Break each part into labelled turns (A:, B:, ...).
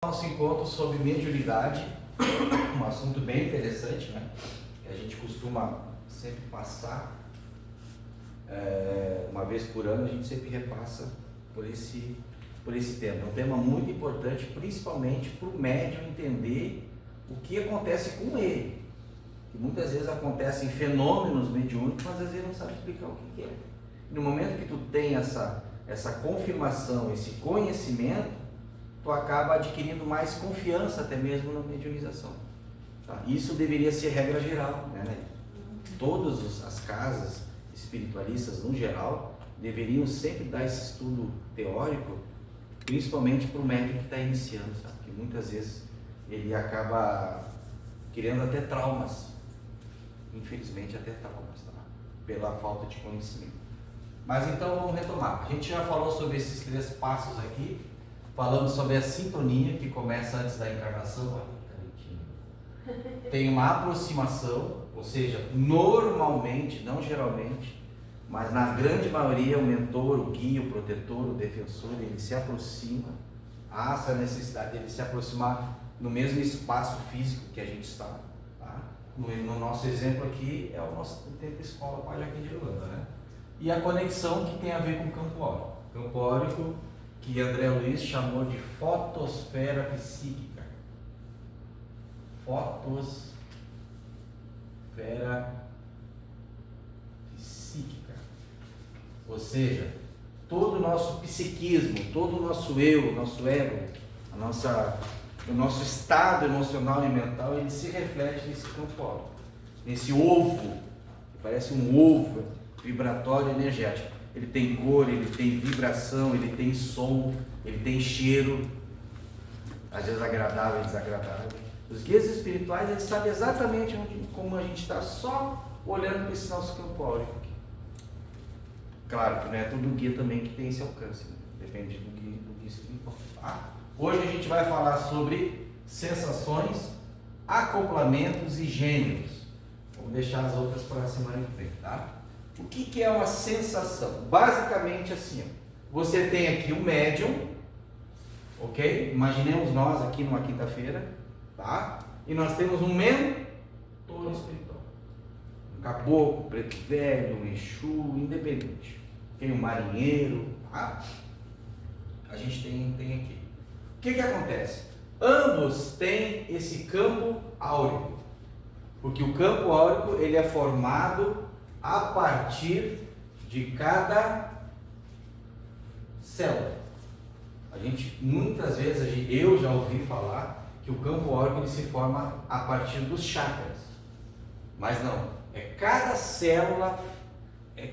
A: Nosso encontro sobre mediunidade, um assunto bem interessante, né? Que a gente costuma sempre passar, uma vez por ano a gente sempre repassa por esse tema. É um tema muito importante, principalmente para o médium entender o que acontece com ele. Que muitas vezes acontecem fenômenos mediúnicos, mas às vezes não sabe explicar o que é. E no momento que tu tem essa confirmação, esse conhecimento, tu acaba adquirindo mais confiança até mesmo na mediunização. Tá? Isso deveria ser regra geral, né? Todas as casas espiritualistas, no geral, deveriam sempre dar esse estudo teórico, principalmente para o médium que está iniciando, sabe? Que muitas vezes ele acaba criando até traumas, infelizmente até traumas, tá? Pela falta de conhecimento. Mas então vamos retomar. A gente já falou sobre esses 3 passos aqui. Falamos sobre a sintonia, que começa antes da encarnação. Tem uma aproximação, ou seja, normalmente, não geralmente, mas na grande maioria, o mentor, o guia, o protetor, o defensor, ele se aproxima. Há essa necessidade dele se aproximar no mesmo espaço físico que a gente está. Tá? No nosso exemplo aqui, é o nosso tempo escola Pai Joaquim de Irlanda, né? E a conexão que tem a ver com o campo áurico. Campo áurico, que André Luiz chamou de fotosfera psíquica. Fotosfera psíquica. Ou seja, todo o nosso psiquismo, todo o nosso eu, o nosso ego, o nosso estado emocional e mental, ele se reflete nesse campo áurico. Nesse ovo, que parece um ovo vibratório energético. Ele tem cor, ele tem vibração, ele tem som, ele tem cheiro, às vezes agradável e desagradável. Os guias espirituais, eles sabem exatamente como a gente está, só olhando para esse nosso campo áurico aqui. Claro que não é todo guia também que tem esse alcance, né? Depende do guia espiritual. Tá? Hoje a gente vai falar sobre sensações, acoplamentos e gêneros. Vamos deixar as outras para a semana que vem, tá? O que é uma sensação? Basicamente assim, ó, você tem aqui um médium, ok? Imaginemos nós aqui numa quinta-feira, tá? E nós temos um mentor espiritual, um caboclo, preto velho, um exu, independente. Tem um marinheiro, tá? A gente tem aqui. O que acontece? Ambos têm esse campo áurico, porque o campo áurico ele é formado a partir de cada célula. Muitas vezes, eu já ouvi falar que o campo áurico ele se forma a partir dos chakras, mas não, é cada célula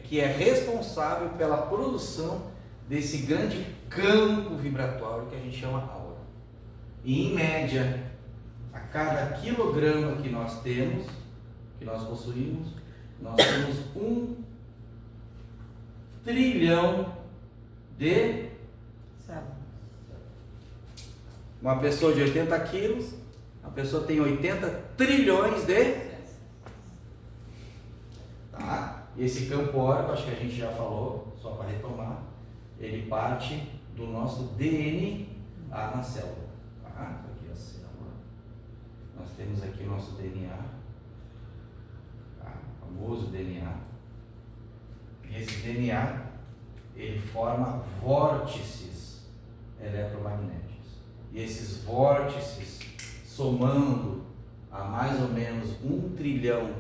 A: que é responsável pela produção desse grande campo vibratório que a gente chama aura. E em média, a cada quilograma que nós temos, que nós possuímos, nós temos 1 trilhão de células. Uma pessoa de 80 quilos, a pessoa tem 80 trilhões de... Tá? E esse campo áurico, acho que a gente já falou, só para retomar, ele parte do nosso DNA na célula. Tá? Aqui a célula. Nós temos aqui o nosso DNA. Famoso DNA. E esse DNA ele forma vórtices eletromagnéticos. E esses vórtices, somando a mais ou menos 1 trilhão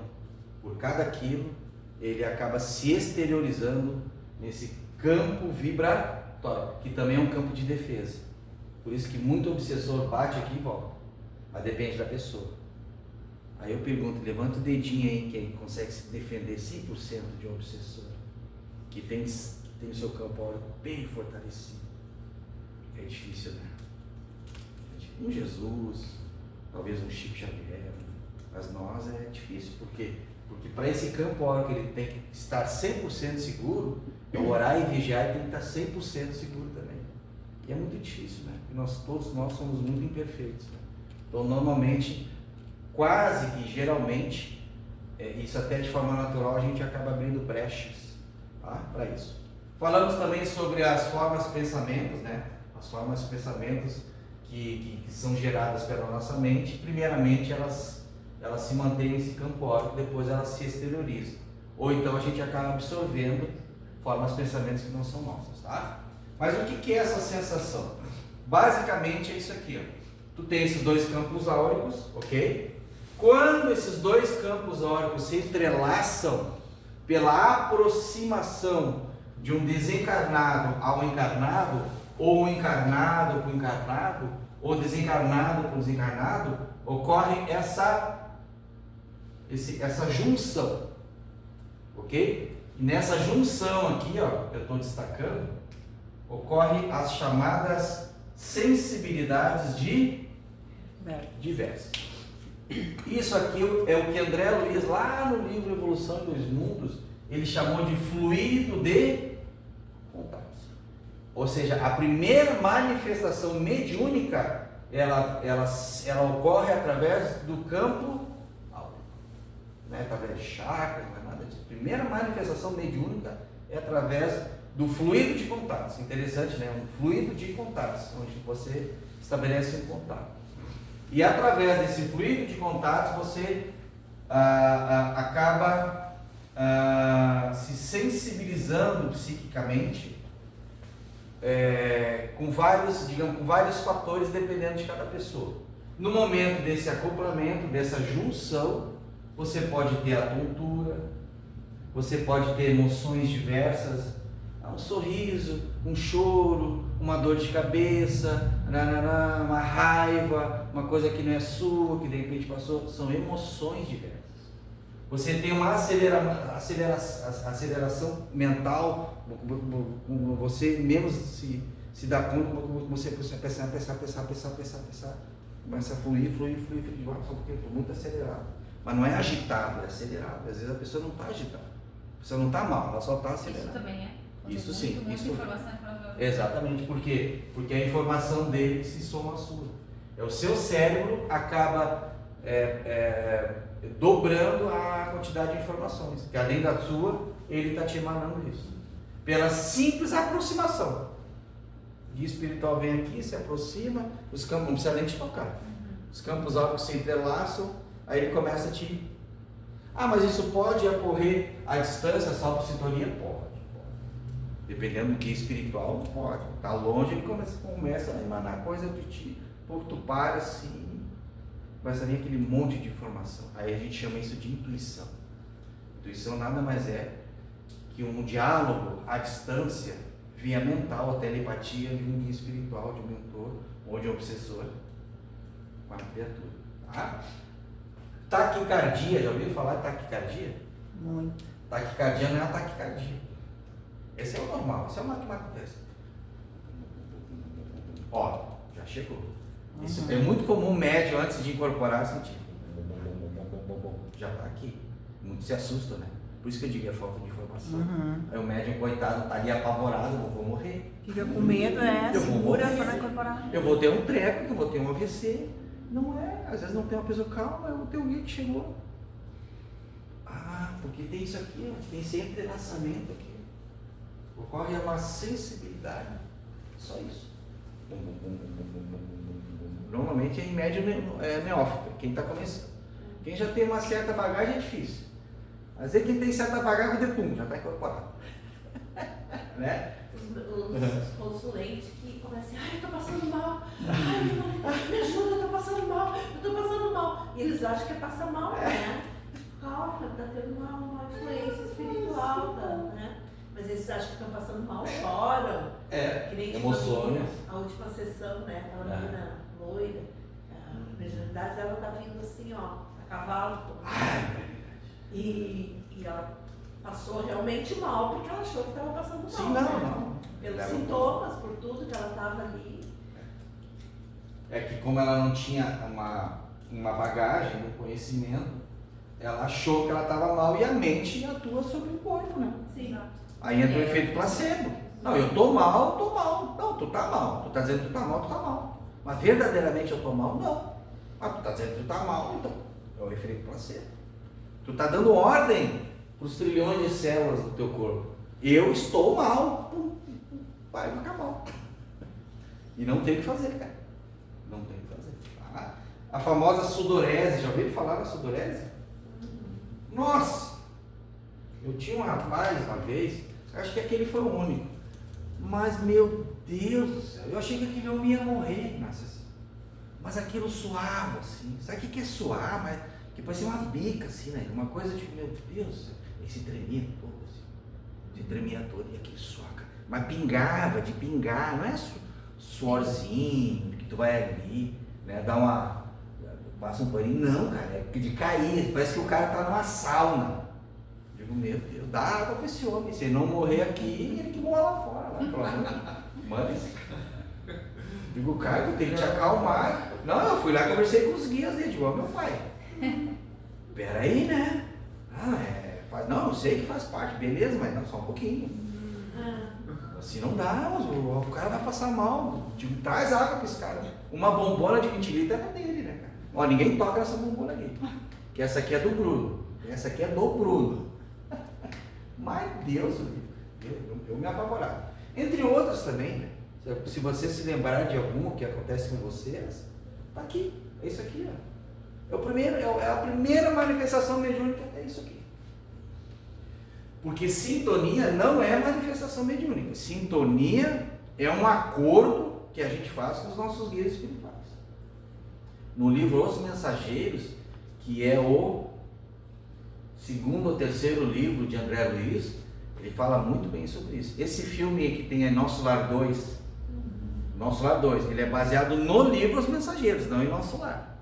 A: por cada quilo, ele acaba se exteriorizando nesse campo vibratório, que também é um campo de defesa. Por isso que muito obsessor bate aqui e volta. Mas depende da pessoa. Aí eu pergunto, levanta o dedinho aí quem consegue se defender 100% de um obsessor, que tem o seu campo áurico bem fortalecido. É difícil, né? Um Jesus, talvez um Chico Xavier, mas nós é difícil, porque para esse campo áurico ele tem que estar 100% seguro, orar e vigiar ele tem que estar 100% seguro também. E é muito difícil, né? Porque todos nós somos muito imperfeitos, né? Então normalmente, quase que geralmente, isso até de forma natural, a gente acaba abrindo brechas, tá? Para isso. Falamos também sobre as formas de pensamentos, né? As formas de pensamentos que são geradas pela nossa mente, primeiramente elas se mantêm nesse campo óptico, depois elas se exteriorizam. Ou então a gente acaba absorvendo formas de pensamentos que não são nossas, tá? Mas o que é essa sensação? Basicamente é isso aqui, ó. Tu tem esses dois campos áuricos, ok? Quando esses dois campos áuricos se entrelaçam pela aproximação de um desencarnado ao encarnado, ou um encarnado com encarnado, ou desencarnado com desencarnado, ocorre essa junção, ok? E nessa junção aqui, ó, que eu estou destacando, ocorre as chamadas sensibilidades diversas. Isso aqui é o que André Luiz, lá no livro Evolução dos Mundos, ele chamou de fluido de contatos. Ou seja, a primeira manifestação mediúnica, ela ocorre através do campo áurico, não é através de chakras, não é nada disso. A primeira manifestação mediúnica é através do fluido de contatos. Interessante, né? Um fluido de contatos, onde você estabelece um contato. E através desse fluido de contatos você acaba se sensibilizando psiquicamente com vários fatores dependendo de cada pessoa. No momento desse acoplamento, dessa junção, você pode ter a tontura, você pode ter emoções diversas, um sorriso, um choro, uma dor de cabeça, uma raiva, uma coisa que não é sua, que de repente passou, são emoções diversas. Você tem uma aceleração mental, você mesmo se dá conta, você começa a pensar, começa a fluir, só porque estou muito acelerado. Mas não é agitado, é acelerado. Às vezes a pessoa não está agitada, a pessoa não está mal, ela só está acelerada.
B: Isso também é.
A: Isso sim.
B: Muita
A: Isso...
B: informação
A: Exatamente, por quê? Porque a informação dele se soma à sua. O seu cérebro acaba dobrando a quantidade de informações, que além da sua, ele está te emanando isso. Pela simples aproximação. O guia espiritual vem aqui, se aproxima, os campos, não precisa nem te tocar. Os campos áuricos se entrelaçam, aí ele começa a te... Ah, mas isso pode ocorrer à distância, só por sintonia? Pode. Dependendo do que é espiritual, pode. Está longe, ele começa a emanar coisa de ti. Pouco tu para assim, começa a vir aquele monte de informação. Aí a gente chama isso de intuição. Intuição nada mais é que um diálogo à distância, via mental, a telepatia de um guia espiritual, de um mentor ou de um obsessor com a criatura. Tá? Taquicardia, já ouviu falar de taquicardia?
C: Muito.
A: Taquicardia não é a taquicardia. Esse é o normal, esse é o que acontece. Ó, já chegou. Isso é muito comum o médium antes de incorporar sentir. Já está aqui. Muitos se assustam, né? Por isso que eu digo é falta de informação. Aí o médium, coitado, está ali apavorado, eu vou morrer.
C: Fica com medo, segura para incorporar.
A: Eu vou ter um treco, eu vou ter um AVC. Não é, às vezes não tem uma pessoa calma, eu vou ter um guia que chegou. Ah, porque tem isso aqui, tem esse entrelaçamento aqui. Ocorre uma sensibilidade, só isso. Normalmente é em médio neófito, quem está começando. Quem já tem uma certa bagagem é difícil. Às vezes quem tem certa bagagem, já está incorporado. Né?
D: Os consulentes que começam assim, eu estou passando mal, me ajuda, eu estou passando mal. E eles acham que é passar mal, né? Calma, está tendo uma influência espiritual, né? Mas eles acham que estão passando mal, choram. Que nem
A: emoções.
D: A última sessão, né? Aquela menina loira, a mediunidade dela tá vindo assim, ó, a cavalo. E ela passou realmente mal porque ela achou que estava passando mal.
A: Sim, não.
D: Pelos sintomas, por tudo que ela estava ali.
A: É que como ela não tinha uma bagagem, um conhecimento, ela achou que ela estava mal e a mente atua sobre o corpo, né?
D: Sim.
A: Aí entra o efeito placebo. Não, eu tô mal. Não, tu tá mal. Tu tá dizendo que tu tá mal. Mas verdadeiramente eu tô mal? Não. Mas tu tá dizendo que tu tá mal, então. É o efeito placebo. Tu tá dando ordem para os trilhões de células do teu corpo. Eu estou mal. Vai ficar mal. E não tem o que fazer, cara. Não tem o que fazer. A famosa sudorese, já ouviram falar da sudorese? Nossa! Eu tinha um rapaz uma vez, acho que aquele foi o único. Mas, meu Deus do céu, eu achei que aquele homem ia morrer. Mas aquilo suava, assim. Sabe o que é suar? Mas, que parecia uma bica, assim, né? Uma coisa tipo, meu Deus, ele se tremia todo, assim. Se tremia todo, e aquele suar, cara. Mas pingava, de pingar, não é suorzinho, que tu vai ali, né? Passa um paninho, não, cara, é de cair, parece que o cara tá numa sauna. Digo, meu Deus, dá água pra esse homem, se ele não morrer aqui, ele que morra lá fora, lá, pelo amor. Manda esse cara. Digo, cara, tu tem que te acalmar. Não, eu fui lá, conversei com os guias dele, digo, ó, meu pai, peraí, né? Não, eu sei que faz parte, beleza, mas não, só um pouquinho. Assim não dá, o cara vai passar mal. Digo, traz água pra esse cara. Uma bombona de 20 litros é dele, né, cara? Ó, ninguém toca nessa bombona aqui. Que essa aqui é do Bruno. Essa aqui é do Bruno. Mas Deus, eu me apavorava. Entre outras também, né? Se você se lembrar de alguma que acontece com vocês, tá aqui. É isso aqui, ó. É a primeira manifestação mediúnica, é isso aqui. Porque sintonia não é manifestação mediúnica. Sintonia é um acordo que a gente faz com os nossos guias espirituais. No livro Os Mensageiros, que é o segundo ou terceiro livro de André Luiz, ele fala muito bem sobre isso. Esse filme que tem Nosso Lar 2, Nosso Lar 2, ele é baseado no livro Os Mensageiros, não em Nosso Lar.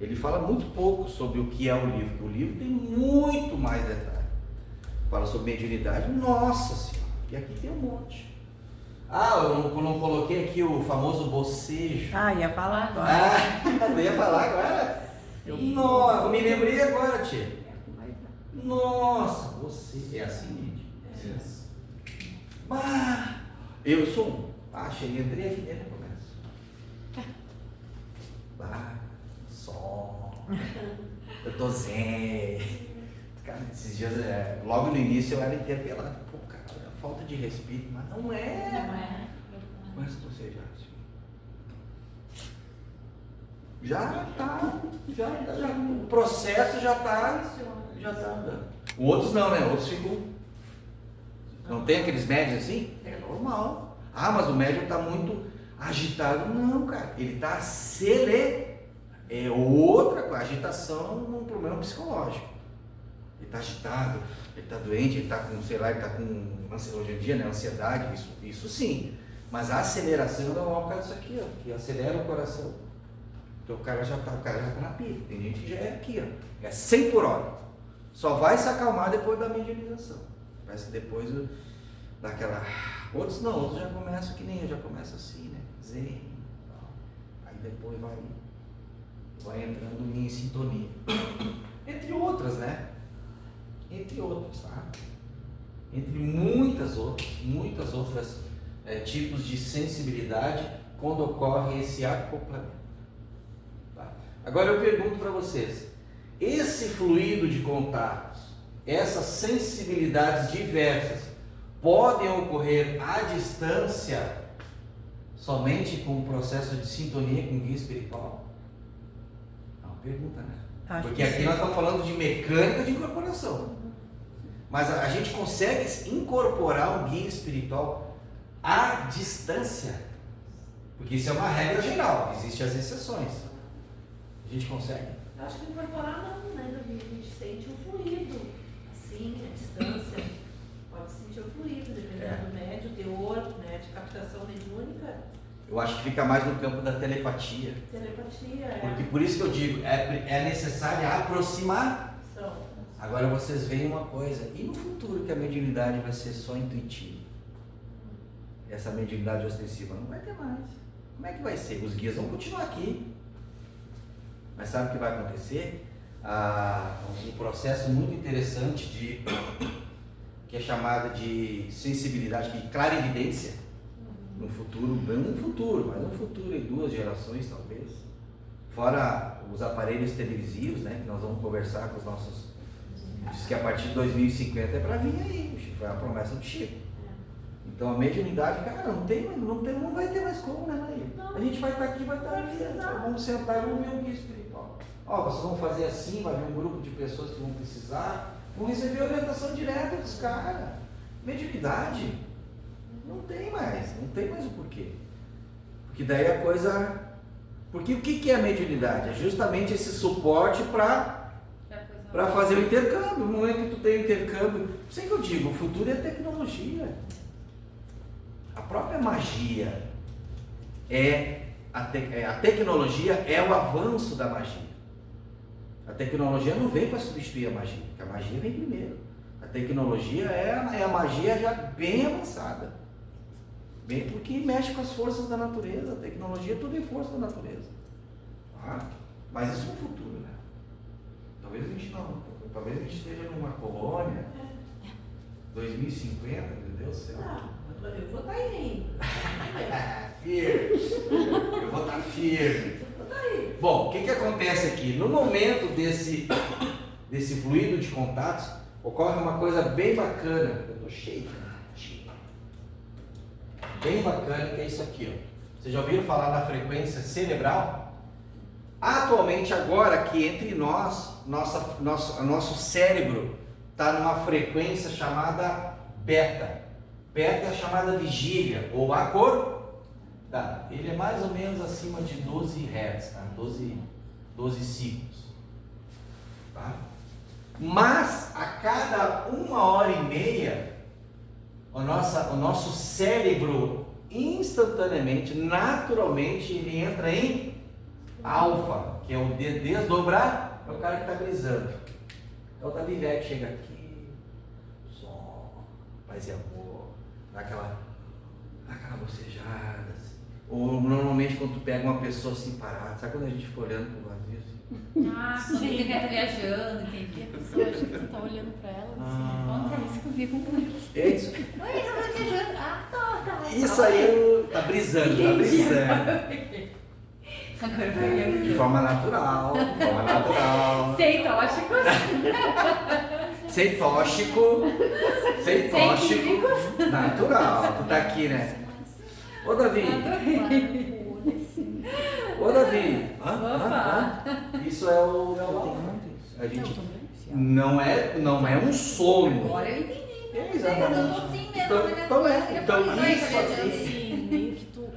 A: Ele fala muito pouco sobre o que é o livro, porque o livro tem muito mais detalhes. Fala sobre mediunidade, nossa senhora, e aqui tem um monte. Eu não coloquei aqui o famoso bocejo.
C: Ia falar agora.
A: Eu ia falar agora? Nossa, eu me lembrei agora, tia. Nossa, você é assim, gente. Eu sou um. Cheguei, entrei aqui dentro e começo. Só. Eu tô zen. Cara, esses dias, logo no início eu era interpelado. Pô, cara, a falta de respeito, mas não é.
D: Não é.
A: Mas você já tá, o processo já tá andando. Outros não, né? Outros ficam. Não tem aqueles médios assim? É normal. Mas o médium tá muito agitado. Não, cara, ele tá é outra coisa. Agitação é um problema psicológico. Ele está agitado, ele está doente, ele está com, sei lá, ele está com, hoje em dia, né, ansiedade, isso sim. Mas a aceleração é por causa disso aqui, ó, que acelera o coração. Então o cara já está na pilha. Tem gente que já é aqui, ó, é 100 por hora. Só vai se acalmar depois da medianização. Parece que depois daquela... Outros não, outros já começam que nem eu, já começo assim, né, zen, aí depois vai entrando em sintonia. Entre outras, né? Entre outros, tá? Entre muitas outras tipos de sensibilidade quando ocorre esse acoplamento. Tá? Agora eu pergunto para vocês, esse fluido de contatos, essas sensibilidades diversas, podem ocorrer à distância somente com o processo de sintonia com o guia espiritual? É uma pergunta, né? Porque aqui nós estamos falando de mecânica de incorporação. Mas a gente consegue incorporar um guia espiritual à distância? Porque isso é uma regra geral, existem as exceções. A gente consegue?
D: Eu acho que incorporar não, né, Davi? A gente sente o fluido, assim, a distância. Pode sentir o fluido, dependendo do médio, teor, né, de captação mediúnica.
A: Eu acho que fica mais no campo da telepatia. Porque por isso que eu digo, é necessária a aproximação. Agora vocês veem uma coisa, e no futuro que a mediunidade vai ser só intuitiva? Essa mediunidade ostensiva não vai ter mais. Como é que vai ser? Os guias vão continuar aqui. Mas sabe o que vai acontecer? Um processo muito interessante que é chamado de sensibilidade, de clarividência. No futuro, mas um futuro em 2 gerações talvez. Fora os aparelhos televisivos, né, que nós vamos conversar com os nossos... Diz que a partir de 2050 é para vir aí, foi a promessa do Chico. Então a mediunidade, cara, não vai ter mais como, né, Maria?
D: Não.
A: A gente vai estar aqui, vai estar
D: Vai
A: ali,
D: precisar.
A: vamos sentar e vamos ver o guia espiritual. Ó, vocês vão fazer assim, vai vir um grupo de pessoas que vão precisar, vão receber orientação direta dos caras. Mediunidade, não tem mais o porquê. Porque daí a coisa... Porque o que é a mediunidade? É justamente esse suporte para fazer o intercâmbio. No momento que tu tem o intercâmbio, sei que eu digo, o futuro é tecnologia. A própria magia a tecnologia é o avanço da magia. A tecnologia não vem para substituir a magia, porque a magia vem primeiro. A tecnologia é a magia já bem avançada. Bem porque mexe com as forças da natureza. A tecnologia tudo é força da natureza. Mas isso é o futuro, né? Talvez a gente esteja numa colônia 2050, meu Deus do céu.
D: Não, eu vou estar aí.
A: Firme. Eu vou estar firme. Bom, o que acontece aqui? No momento desse fluido de contatos, ocorre uma coisa bem bacana. Eu estou cheio. Bem bacana, que é isso aqui. Ó. Vocês já ouviram falar da frequência cerebral? Atualmente, agora que entre nós, nosso cérebro está numa frequência chamada beta. Beta é a chamada vigília, ou acordar. Ele é mais ou menos acima de 12 Hz, tá? 12 ciclos. Tá? Mas, a cada 1h30, o nosso cérebro, instantaneamente, naturalmente, ele entra em alfa, que é o desdobrar, é o cara que está brisando. É o Davi velho que chega aqui, som, paz e amor, dá aquela bocejada, assim. Ou normalmente quando tu pega uma pessoa assim parada, sabe quando a gente fica olhando pro vazio assim?
C: Ah, quando ele tá viajando, entendi. A pessoa acha que tu tá olhando pra ela, assim, conta isso comigo com ele.
A: É isso.
C: Oi, eu tô viajando. Ah, tá.
A: Isso aí tá brisando, tá brisando.
C: Agora vai
A: De forma natural,
C: Sem tóxico.
A: Sem tóxico, natural. Tu tá aqui, né? Ô Davi,
C: Opa.
A: Isso é o a gente não é um sono.
C: Agora eu entendi.
A: É, exatamente.
C: Eu tô assim mesmo.
A: Então isso aqui,
C: meio que tu...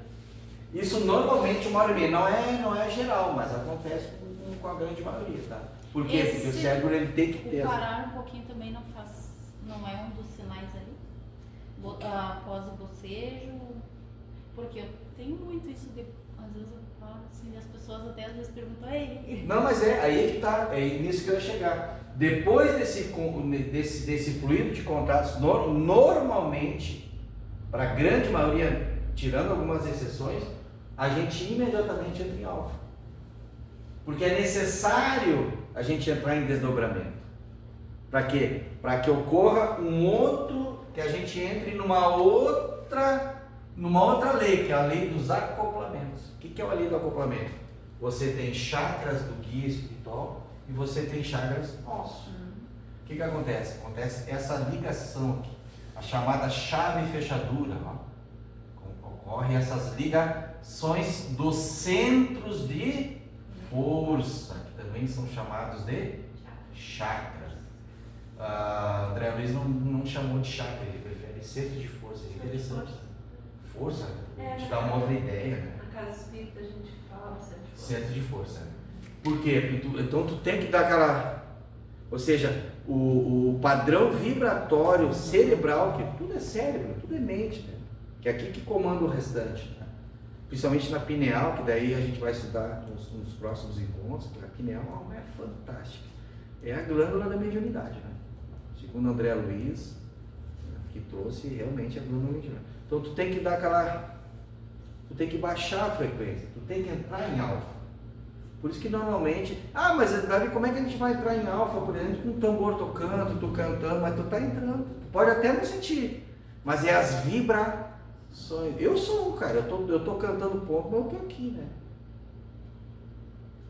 A: isso normalmente 1h30, não é geral, mas acontece com a grande maioria, tá? Por quê? Porque o cérebro ele tem que ter.
C: Parar um pouquinho também não é um dos sinais ali? Após o bocejo, porque eu tenho muito isso às vezes eu falo assim, as pessoas até às vezes perguntam, ei.
A: Não, mas aí que tá, é nisso que eu ia chegar. Depois desse fluido de contatos, normalmente, para a grande maioria, tirando algumas exceções, a gente imediatamente entra em alfa. Porque é necessário a gente entrar em desdobramento. Para quê? Para que ocorra que a gente entre numa outra lei, que é a lei dos acoplamentos. O que é a lei do acoplamento? Você tem chakras do guia espiritual e você tem chakras nossos. O que acontece? Acontece essa ligação aqui, a chamada chave fechadura. Ocorre essas ligações dos centros de força, que também são chamados de chakras. André Luiz não chamou de chakra, ele prefere centro de força. É interessante. Força, te dá uma outra ideia, né?
D: Na casa espírita a gente fala
A: Centro de força. Né? Por quê? Porque então tu tem que dar aquela... Ou seja, o padrão vibratório cerebral, que tudo é cérebro, tudo é mente, né? Que é aqui que comanda o restante. Né? Principalmente na pineal, que daí a gente vai estudar nos próximos encontros, que a pineal é fantástica. É a glândula da mediunidade, né? Segundo André Luiz, que trouxe realmente a glândula da mediunidade. Então tu tem que dar tu tem que baixar a frequência, tu tem que entrar em alfa. Por isso que normalmente, mas Davi, como é que a gente vai entrar em alfa, por exemplo, com um tambor tocando, tu cantando, mas tu tá entrando. Tu pode até não sentir, mas é as vibrações. Eu sou, cara, eu tô cantando ponto, mas eu tô aqui, né?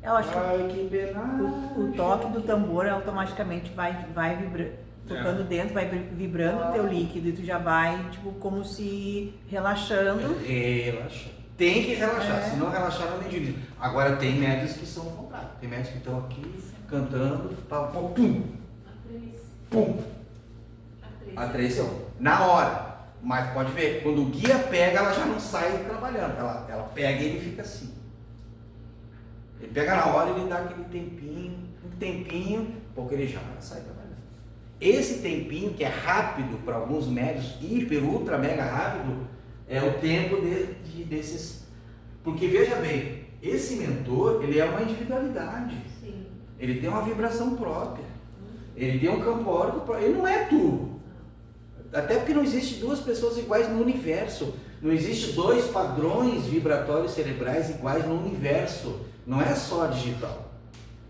B: Eu acho que
A: que pena.
B: o toque do tambor automaticamente vai tocando dentro, vai vibrando o teu líquido e tu já vai, tipo, como se relaxando.
A: Relaxa. Tem que relaxar,
B: É.
A: se não relaxar não mediuniza. Agora tem médios que são contrários. Tem médios que estão aqui cantando, pum, pum. A três na hora. Mas pode ver, quando o guia pega, ela já não sai trabalhando. Ela pega e ele fica assim. Ele pega na hora e ele dá aquele tempinho, porque ele já sai trabalhando. Esse tempinho, que é rápido para alguns médios, hiper, ultra, mega rápido, é o tempo desses. Porque veja bem, esse mentor, ele é uma individualidade.
D: Sim.
A: Ele tem uma vibração própria. Ele tem um campo áurico próprio. Ele não é tu. Até porque não existe duas pessoas iguais no universo. Não existe dois padrões vibratórios cerebrais iguais no universo. Não é só digital.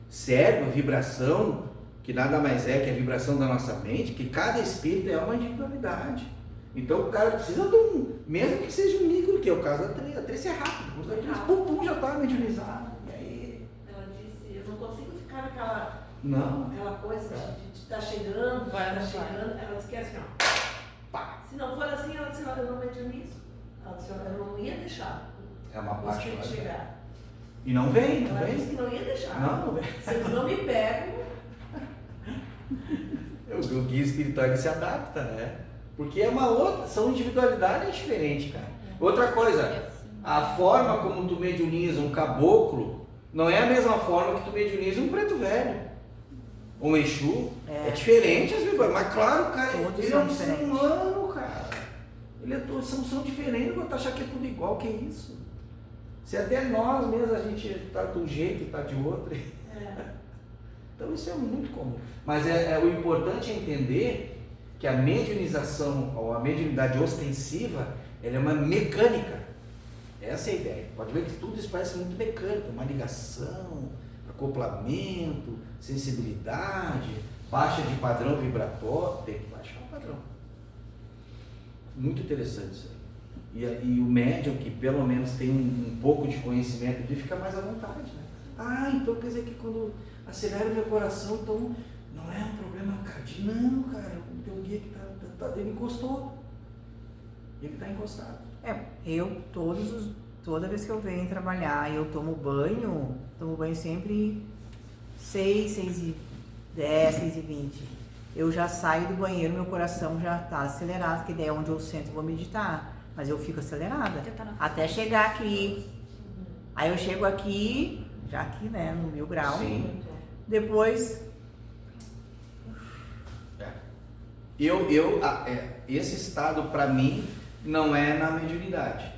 A: Cérebro, vibração, que nada mais é que a vibração da nossa mente, que cada espírito é uma individualidade. Então o cara precisa de mesmo que seja um micro, que é o caso da Três. A Três é rápido. Pum, já está mediunizado. E aí?
D: Ela disse, eu não consigo ficar naquela
A: Não.
D: aquela coisa de estar chegando, ela disse que é assim, ó.
A: Pá.
D: Se não for assim, ela disse, olha, eu não mediunizo. Ela disse, olha, eu não ia deixar
A: É uma
D: o
A: parte.
D: espírito chegar.
A: E não vem, não
D: Ela disse
A: vem.
D: que não ia deixar.
A: Não vem.
D: Se eles não me pegam,
A: O guia espiritual ele se adapta, né? Porque é uma outra, são individualidades diferentes, cara. Outra coisa, a forma como tu mediuniza um caboclo não é a mesma forma que tu mediuniza um preto velho. Um Exu. É diferente as vibrações. Mas claro, cara,
B: Todos
A: ele é
B: são
A: um ser
B: diferentes.
A: humano, cara. Ele são diferentes, não vou achar que é tudo igual, que é isso? Se até nós mesmos a gente tá de um jeito e tá de outro. Então isso é muito comum. Mas o importante é entender que a mediunização ou a mediunidade ostensiva, ela é uma mecânica. Essa é a ideia. Pode ver que tudo isso parece muito mecânico, uma ligação, acoplamento, sensibilidade, baixa de padrão vibratório, tem que baixar o padrão. Muito interessante isso aí. E o médium que pelo menos tem um pouco de conhecimento de fica mais à vontade, né? Ah, então quer dizer que quando acelera o meu coração, então não é um problema cardíaco. Não, cara, o teu guia que ele encostou. Ele está encostado.
B: Eu toda vez que eu venho trabalhar, eu tomo banho sempre 6, 6h10, 6h20. Eu já saio do banheiro, meu coração já está acelerado, que daí é onde eu sento e vou meditar. Mas eu fico acelerada até chegar aqui. Aí eu chego aqui, já aqui, né, no 1000 graus.
A: Sim.
B: Depois.
A: Esse estado para mim não é na mediunidade.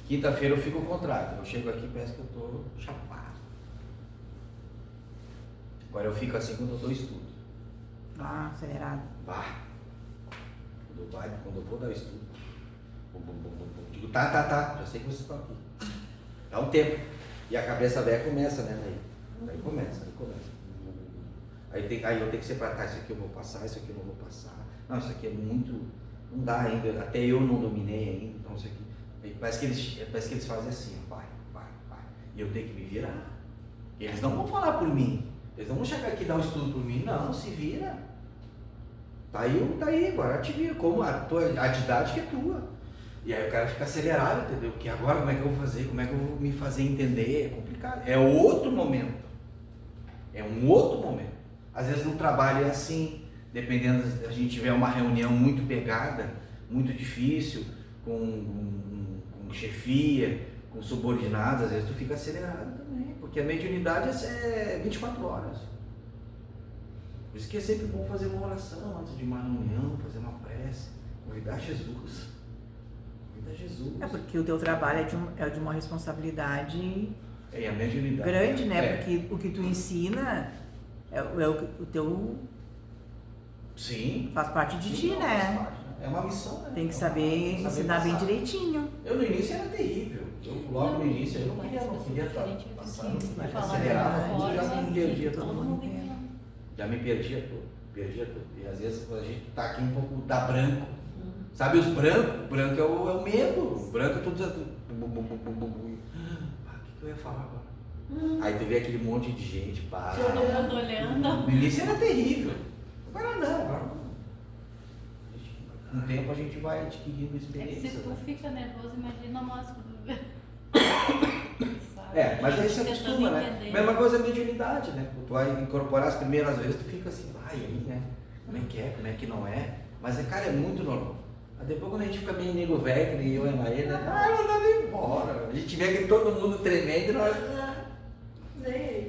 A: Quinta-feira eu fico ao contrário. Eu chego aqui e parece que eu estou chapado. Agora eu fico assim quando eu dou estudo.
B: Acelerado.
A: Bah. Quando eu vou dar o estudo. Digo, tá. Já sei que vocês estão aqui. Dá um tempo. E a cabeça velha começa, né? Aí começa. Aí eu tenho que separar, isso aqui eu vou passar, isso aqui eu não vou passar. Não, isso aqui é muito. Não dá ainda, até eu não dominei ainda, então isso aqui. Parece que eles fazem assim, vai. E eu tenho que me virar. Eles não vão falar por mim. Eles não vão chegar aqui e dar um estudo por mim, não, se vira. Tá aí, agora te vira. Como a didática é tua. E aí o cara fica acelerado, entendeu? Porque agora como é que eu vou fazer? Como é que eu vou me fazer entender? É complicado. É outro momento. É um outro momento. Às vezes no trabalho é assim, dependendo, a gente tiver uma reunião muito pegada, muito difícil, com chefia, com subordinados, às vezes tu fica acelerado também, porque a mediunidade é 24 horas. Por isso que é sempre bom fazer uma oração antes de uma reunião, fazer uma prece, convidar Jesus.
B: Porque o teu trabalho é de uma responsabilidade
A: a mediunidade
B: grande, né? Porque o que tu ensina é o teu.
A: Sim.
B: Faz parte de ti, né?
A: É uma missão, né?
B: Tem que saber ensinar bem direitinho.
A: Eu no início era terrível. Logo no início eu não queria estar passando, acelerava, já me perdia todo. Já me perdia todo. E às vezes a gente tá aqui um pouco da branco. Sabe os brancos? O branco é o medo. O branco é tudo. O que eu ia falar agora? Aí tu vê aquele monte de gente,
C: todo mundo olhando.
A: No início era terrível. Agora não, Com o tempo a gente vai adquirindo
C: É que
A: experiência.
C: se tu
A: né?
C: fica nervoso, imagina nós.
A: Mas aí você
C: Tentando
A: acostuma, né?
C: entender.
A: Mesma coisa a mediunidade, né? Tu vai incorporar as primeiras vezes, tu fica assim, ai, aí, né? Como é que não é? Mas, cara, é muito normal. Aí depois quando a gente fica meio nego velho, que nem eu e a Maíra, ela dava embora. A gente vê que todo mundo tremendo e nós...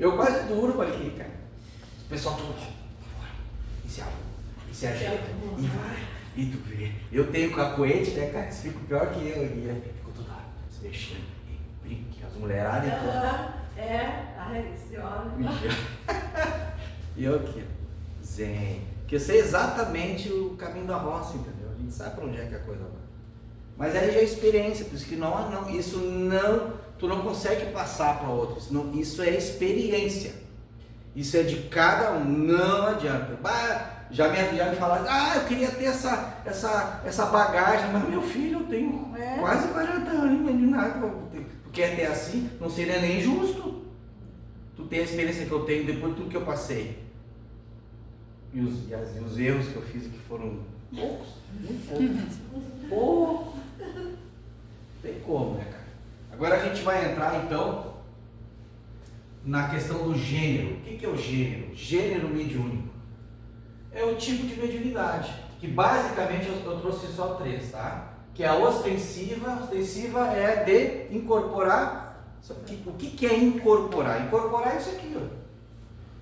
A: Eu quase durmo aqui, cara. O pessoal tudo... E se ajeita, e vai, e tu vê. Eu tenho cacoete, né, cara? Eles ficam pior que eu aqui, né? Ficam toda hora se mexendo, e brinca, as mulheradas e tudo.
D: Se olha.
A: E eu aqui, zen. Porque eu sei exatamente o caminho da roça, entendeu? A gente sabe pra onde é que a coisa vai. Mas aí já é experiência, por isso que tu não consegue passar para outros. Isso é experiência. Isso é de cada um, não adianta. Já me falaram, eu queria ter essa bagagem, mas meu filho, eu tenho quase 40 anos, de nada. Tu quer ter assim? Não seria nem justo. Tu tem a experiência que eu tenho depois de tudo que eu passei. E os erros que eu fiz que foram poucos, muito poucos. Tem como, né, cara? Agora a gente vai entrar então na questão do gênero. O que é o gênero? Gênero mediúnico. É um tipo de mediunidade, que basicamente eu trouxe só 3, tá? Que é a ostensiva. A ostensiva é de incorporar. O que é incorporar? Incorporar é isso aqui, ó.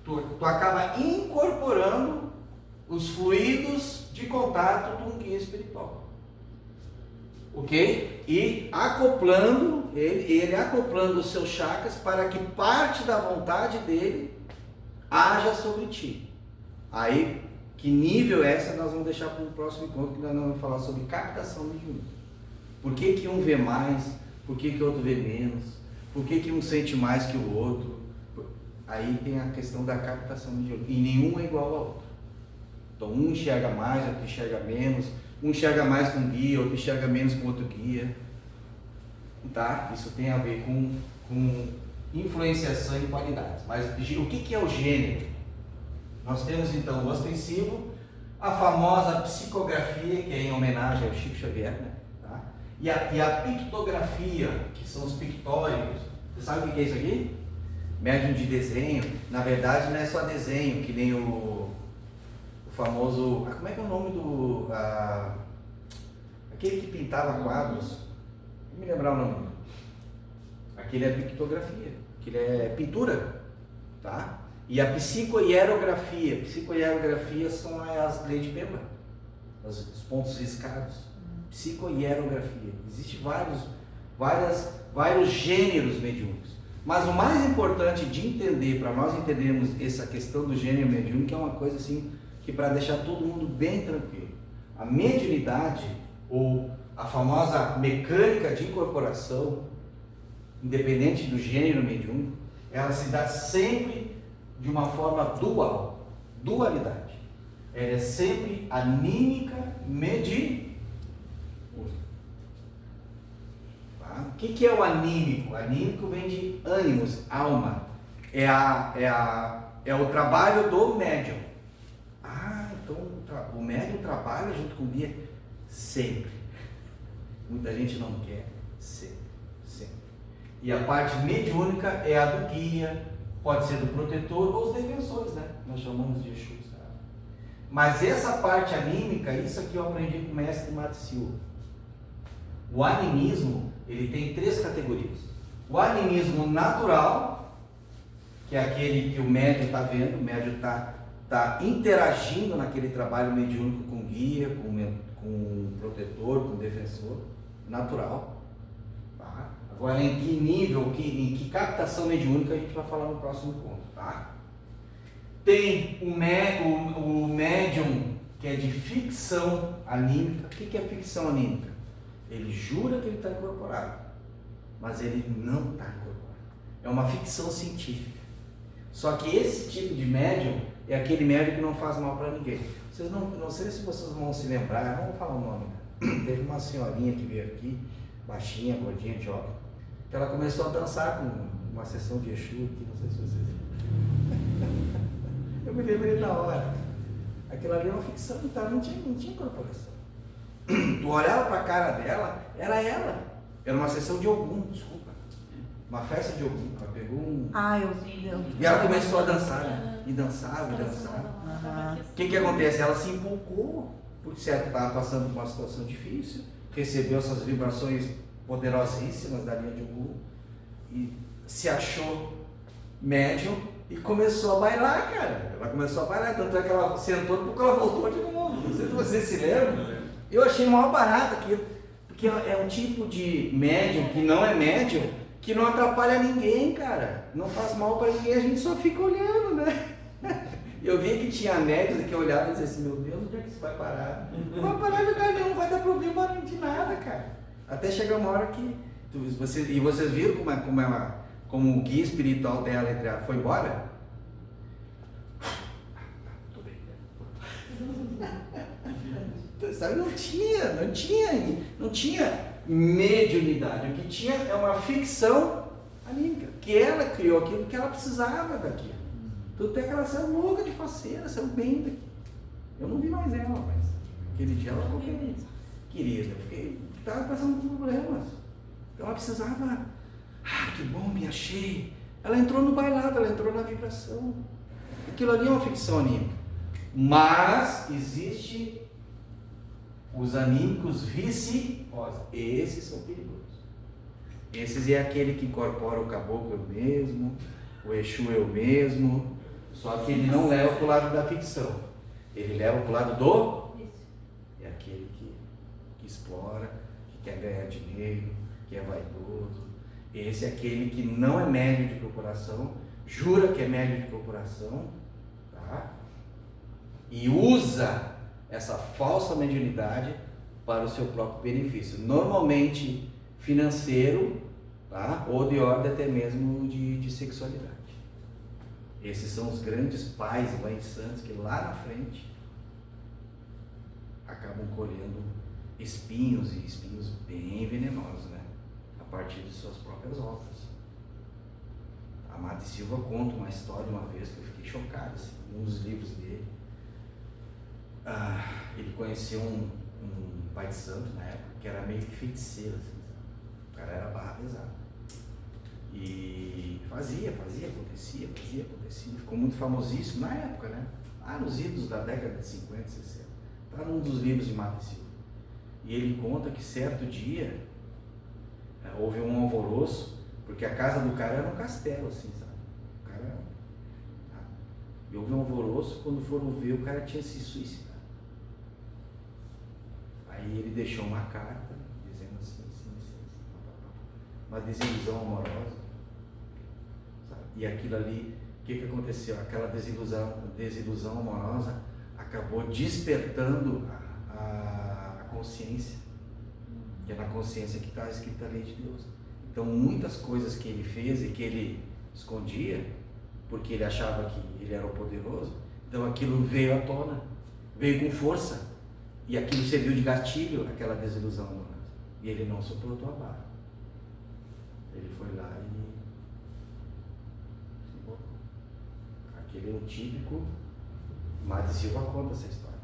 A: Tu acaba incorporando os fluidos de contato de um guia espiritual. Ok? E acoplando, ele acoplando os seus chakras para que parte da vontade dele haja sobre ti. Aí, que nível é essa nós vamos deixar para o próximo encontro, que nós vamos falar sobre captação mediúnica. Por que um vê mais? Por que o outro vê menos? Por que um sente mais que o outro? Aí tem a questão da captação mediúnica. E nenhum é igual ao outro. Então um enxerga mais, outro enxerga menos. Um enxerga mais com guia, outro enxerga menos com outro guia. Tá? Isso tem a ver com influenciação e qualidades. Mas o que é o gênero? Nós temos então o ostensivo, a famosa psicografia, que é em homenagem ao Chico Xavier, né? Tá? E a pictografia, que são os pictóricos. Você sabe o que é isso aqui? Médium de desenho. Na verdade não é só desenho, que nem o famoso... como é que é o nome do... aquele que pintava quadros? Não me lembrar o nome. Aquele é pictografia, aquele é pintura, tá? E a psicohierografia. Psicohierografia são as leis de Pemba, os pontos riscados. Psicohierografia. Existem vários gêneros mediúnicos. Mas o mais importante de entender, para nós entendermos essa questão do gênero mediúnico, é uma coisa assim, que para deixar todo mundo bem tranquilo. A mediunidade, ou a famosa mecânica de incorporação, independente do gênero mediúnico, ela se dá sempre de uma forma dualidade. Ela é sempre anímica mediúnica. Tá? O que é o anímico? O anímico vem de ânimos, alma. É o trabalho do médium. Então o médium trabalha junto com o guia sempre. Muita gente não quer sempre. E a parte mediúnica é a do guia, pode ser do protetor ou os defensores, né? Nós chamamos de Exus. Tá? Mas essa parte anímica, isso aqui eu aprendi com o mestre Mato Silva. O animismo, ele tem 3 categorias. O animismo natural, que é aquele que o médium está vendo, o médium está interagindo naquele trabalho mediúnico com o guia, com o protetor, com o defensor, natural. Tá? Agora, em que nível, em que captação mediúnica a gente vai falar no próximo ponto, tá? Tem o médium que é de ficção anímica. O que é ficção anímica? Ele jura que ele está incorporado, mas ele não está incorporado. É uma ficção científica. Só que esse tipo de médium é aquele médium que não faz mal para ninguém. Vocês não sei se vocês vão se lembrar, não vou falar o nome. Teve uma senhorinha que veio aqui, baixinha, gordinha, de óculos, que ela começou a dançar com uma sessão de Exu aqui, não sei se vocês viram. Eu me lembrei na hora. Aquilo ali é uma ficção, tá? Não tinha incorporação. Tu olhava pra cara dela, era ela. Era uma sessão de Ogum, desculpa. Uma festa de Ogum. Ela pegou um... E ela começou a dançar, né? E dançava, e dançava. O que acontece? Ela se empolgou, porque certo, estava passando por uma situação difícil, recebeu essas vibrações poderosíssimas da linha de Ogum e se achou médium e começou a bailar, cara. Ela começou a bailar, tanto é que ela sentou porque ela voltou de novo. Não sei se vocês se lembram. Eu achei mal barato aquilo, porque é um tipo de médium que não é médium, que não atrapalha ninguém, cara. Não faz mal para ninguém, a gente só fica olhando, né? Eu vi que tinha médios que olhavam e diziam assim, meu Deus, onde é que isso vai parar? Não vai parar em lugar nenhum, não vai dar problema de nada, cara. Até chegar uma hora que... vocês viram como o guia espiritual dela foi embora? Tô bem. Sabe, não tinha mediunidade. O que tinha é uma ficção anímica, que ela criou aquilo que ela precisava daquilo. Tudo até que ela saiu louca de faceira, saiu bem daqui. Eu não vi mais ela, mas aquele dia ela ficou querida. Estava passando por problemas. Então ela precisava, que bom, me achei. Ela entrou no bailado, ela entrou na vibração. Aquilo ali é uma ficção anímica. Mas existe os anímicos viciosos. Esses são perigosos. Esses é aquele que incorpora o caboclo eu mesmo, o Exu eu mesmo, só que ele não leva para o lado da ficção. Ele leva para o lado do... É aquele que explora, que quer ganhar dinheiro, que é vaidoso. Esse é aquele que não é médium de corporação, jura que é médium de corporação, tá? E usa essa falsa mediunidade para o seu próprio benefício, normalmente financeiro, tá? Ou de ordem até mesmo de sexualidade. Esses são os grandes pais e mães santos que lá na frente acabam colhendo espinhos, e espinhos bem venenosos, né? A partir de suas próprias obras. A Amado Silva conta uma história uma vez que eu fiquei chocado, assim, um dos livros dele. Ele conheceu um pai de santo na época que era meio que feiticeiro, assim, sabe? O cara era barra pesada. E fazia, acontecia. Ficou muito famosíssimo na época, né? Nos idos da década de 50, 60. Está num dos livros de Amado Silva. E ele conta que certo dia houve um alvoroço, porque a casa do cara era um castelo, assim, sabe? O cara... E houve um alvoroço, quando foram ver, o cara tinha se suicidado. Aí ele deixou uma carta, dizendo assim, uma desilusão amorosa, sabe? E aquilo ali, o que aconteceu? Aquela desilusão amorosa acabou despertando a consciência, que é na consciência que está escrita a lei de Deus. Então muitas coisas que ele fez e que ele escondia, porque ele achava que ele era o poderoso, então aquilo veio à tona, veio com força, e aquilo serviu de gatilho, aquela desilusão amorosa, e ele não suportou a barra. Ele foi lá e se botou. Aquele é o típico. Amado Silva conta essa história.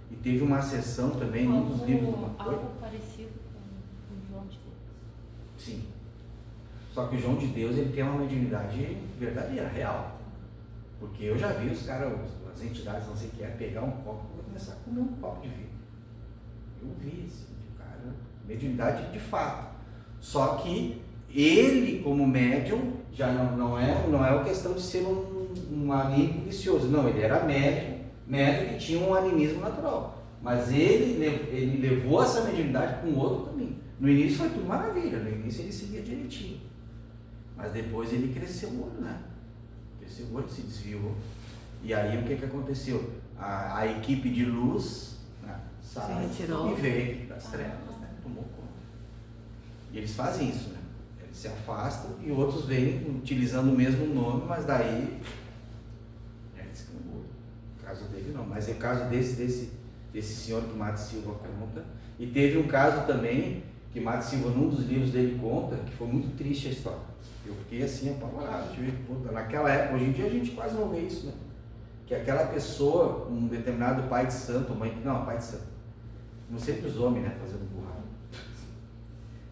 A: E teve uma sessão também num dos livros do
C: algo parecido com o João de Deus.
A: Sim. Só que o João de Deus ele tem uma mediunidade verdadeira, real. Porque eu já vi os caras, as entidades, não sei o que é, pegar um copo e começar a comer um copo de vinho. Eu vi assim, o cara, mediunidade de fato. Só que ele, como médium, já não é a questão de ser um anímico vicioso. Não, ele era médium que tinha um animismo natural. Mas ele levou essa mediunidade para um outro caminho. No início foi tudo maravilha, no início ele seguia direitinho. Mas depois ele cresceu o olho, né? Cresceu o olho, se desviou. E aí o que aconteceu? A equipe de luz, né, saiu e veio das trevas, né? Tomou conta. E eles fazem isso, né? Eles se afastam e outros vêm utilizando o mesmo nome, mas daí descambou. O caso dele não, mas é o caso desse senhor que Amado Silva conta. E teve um caso também que Amado Silva, num dos livros dele, conta, que foi muito triste a história. Eu fiquei assim apavorado. Naquela época, hoje em dia a gente quase não vê isso, né? Que aquela pessoa, um determinado pai de santo, pai de santo, não sempre os homens, né, fazendo burrada.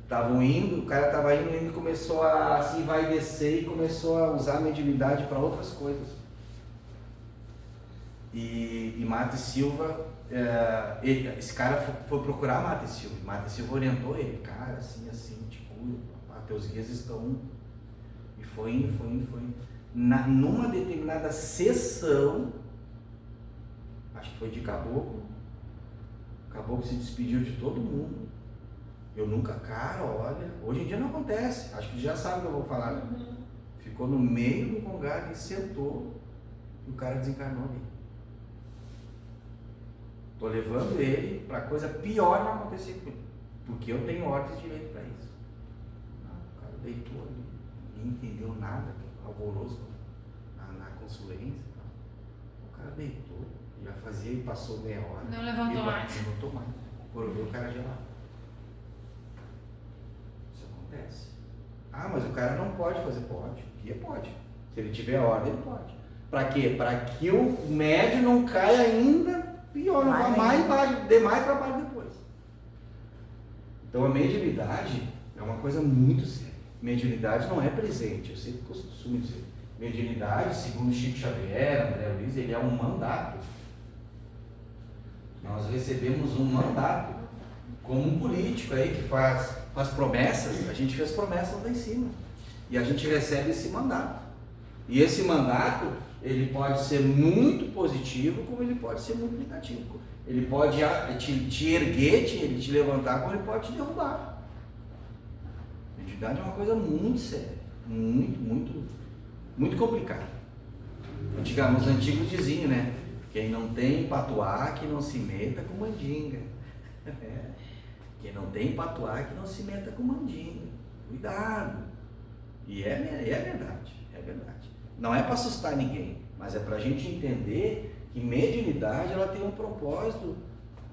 A: Estavam indo, o cara estava indo e ele começou a assim, vai descer e começou a usar a mediunidade para outras coisas. E Mata e Silva, esse cara foi procurar Mata e Silva. Mata e Silva orientou ele, cara, assim, te cura, teus guias estão. E foi indo. Numa determinada sessão, acho que foi de Caboclo, o Caboclo se despediu de todo mundo. Eu nunca, cara, olha, hoje em dia não acontece, acho que já sabe o que eu vou falar, né? Ficou no meio do congado e sentou e o cara desencarnou ali. Tô levando ele para coisa pior não acontecer com ele, porque eu tenho ordens de direito para isso. O cara deitou ali, ninguém entendeu nada, alvoroço na consulência. O cara deitou, já fazia e passou meia hora.
C: Não levantou mais.
A: Não levantou mais. Quando viu o cara gelado. Isso acontece. Ah, mas o cara não pode fazer, pode. O que pode? Se ele tiver ordem, ele pode. Para quê? Para que o médio não caia ainda pior, não vá mais baixo, dê mais trabalho depois. Então a mediunidade é uma coisa muito séria. Mediunidade não é presente, eu sempre costumo dizer. Mediunidade, segundo Chico Xavier, André Luiz, ele é um mandato. Nós recebemos um mandato, como um político aí que faz promessas, a gente fez promessas lá em cima. E a gente recebe esse mandato. E esse mandato, ele pode ser muito positivo, como ele pode ser muito negativo. Ele pode te erguer, te levantar, como ele pode te derrubar. Mediunidade é uma coisa muito séria, muito complicada. Os antigos diziam, né? Quem não tem patuá, que não se meta com mandinga. Quem não tem patuá, que não se meta com mandinga. Cuidado. E é verdade. Não é para assustar ninguém, mas é para a gente entender que mediunidade ela tem um propósito